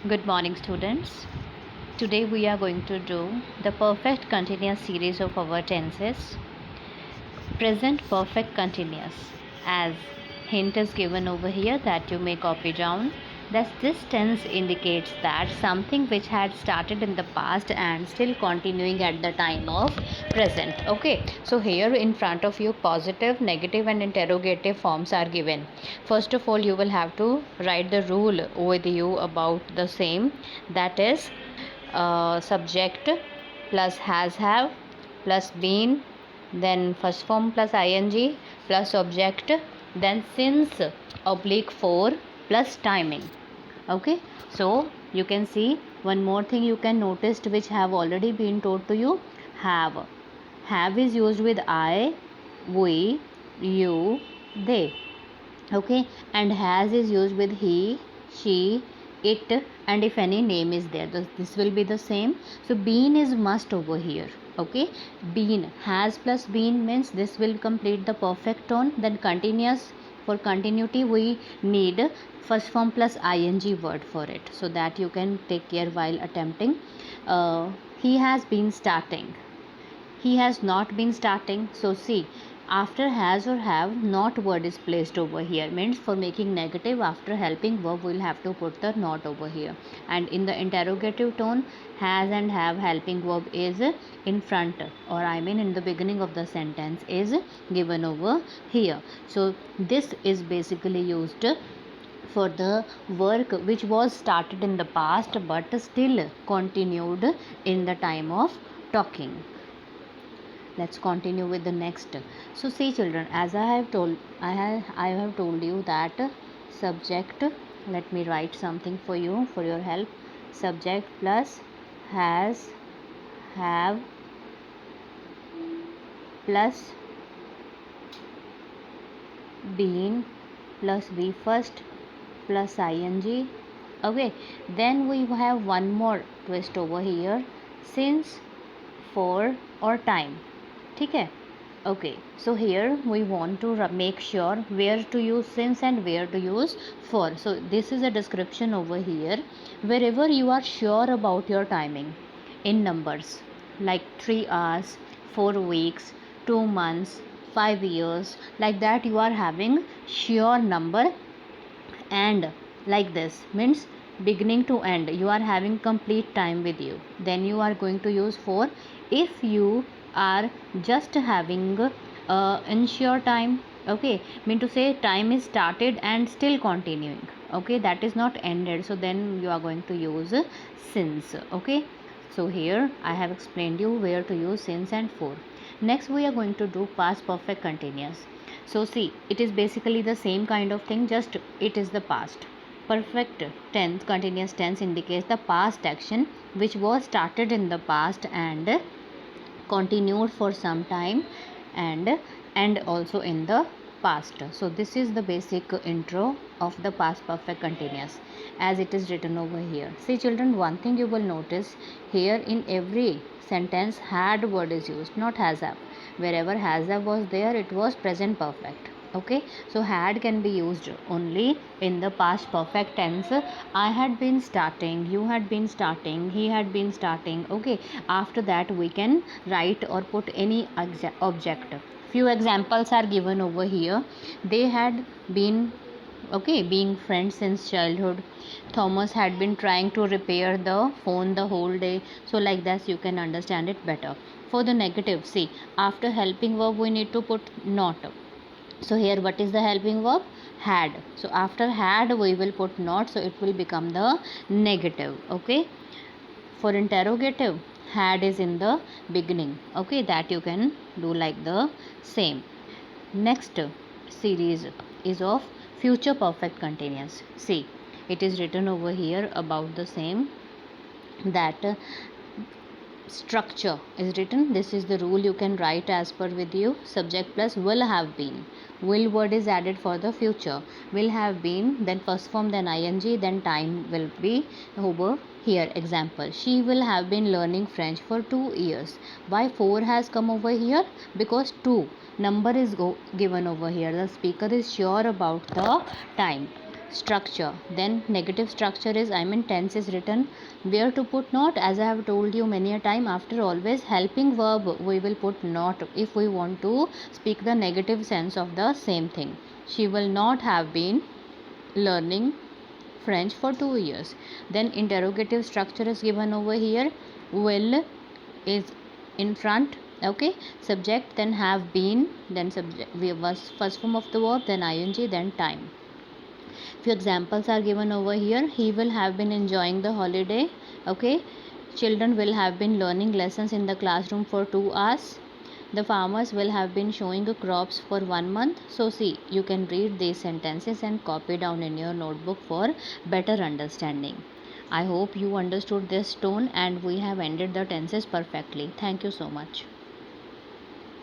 Good morning, students. Today we are going to do the perfect continuous series of our tenses. Present perfect continuous. As hint is given over here that you may copy down. Thus, this tense indicates that something which had started in the past and still continuing at the time of present. Okay, so here in front of you, positive, negative, and interrogative forms are given. First of all, you will have to write the rule with you about the same. That is subject plus has have plus been, then first form plus ing plus object, then since oblique for plus timing. Okay, so you can see one more thing you can notice which have already been told to you. Have is used with I, we, you, they. Okay, and has is used with he, she, it, and if any name is there, this will be the same. So been is must over here. Okay, been, has plus been means this will complete the perfect tone. Then continuous, for continuity we need first form plus ing word for it, so that you can take care while attempting. He has been starting, he has not been starting. So see, after has or have, not word is placed over here, means for making negative after helping verb we'll have to put the not over here. And in the interrogative tone, has and have helping verb is in front, or I mean in the beginning of the sentence is given over here. So this is basically used for the work which was started in the past but still continued in the time of talking. Let's continue with the next. So see children, as I have told you that subject, let me write something for you for your help. Subject plus has, have plus been plus be first plus ing. Okay, then we have one more twist over here, since, for or time. ठीक है. Okay, so here we want to make sure where to use since and where to use for. So this is a description over here. Wherever you are sure about your timing in numbers like 3 hours, 4 weeks, 2 months, 5 years, like that you are having sure number, and like this means beginning to end you are having complete time with you, then you are going to use for. If you are just having ensure time, okay, mean to say time is started and still continuing, okay, that is not ended, so then you are going to use since. Okay, so here I have explained you where to use since and for. Next we are going to do past perfect continuous. So see, it is basically the same kind of thing, just it is the past. Perfect tense, continuous tense indicates the past action which was started in the past and continued for some time, and also in the past. So this is the basic intro of the past perfect continuous as it is written over here. See children, one thing you will notice here, in every sentence had word is used, not has have. Wherever has have was there, it was present perfect. Okay, so had can be used only in the past perfect tense. I had been starting, you had been starting, he had been starting. Okay, after that we can write or put any object. Few examples are given over here. They had been, okay, being friends since childhood. Thomas had been trying to repair the phone the whole day. So like that you can understand it better. For the negative, see, after helping verb we need to put not. So here what is the helping verb? Had. So after had we will put not, so it will become the negative. Okay, for interrogative, had is in the beginning. Okay, that you can do like the same. Next series is of future perfect continuous. See, it is written over here about the same, that structure is written. This is the rule you can write as per with you. Subject plus will have been, will word is added for the future, will have been, then first form, then ing, then time will be over here. Example, she will have been learning French for 2 years. Why 4 has come over here? Because 2 number is given over here, the speaker is sure about the time. structure. Then negative structure is, tense is written. Where to put not? As I have told you many a time, after always helping verb we will put not if we want to speak the negative sense of the same thing. She will not have been learning French for 2 years. Then interrogative structure is given over here. Will is in front. Okay, subject, then have been, then subject, we was first form of the verb, then ing, then time. Few examples are given over here. He will have been enjoying the holiday. Okay, children will have been learning lessons in the classroom for 2 hours. The farmers will have been showing the crops for 1 month. So see, you can read these sentences and copy down in your notebook for better understanding. I hope you understood this tone and we have ended the tenses perfectly. Thank you so much.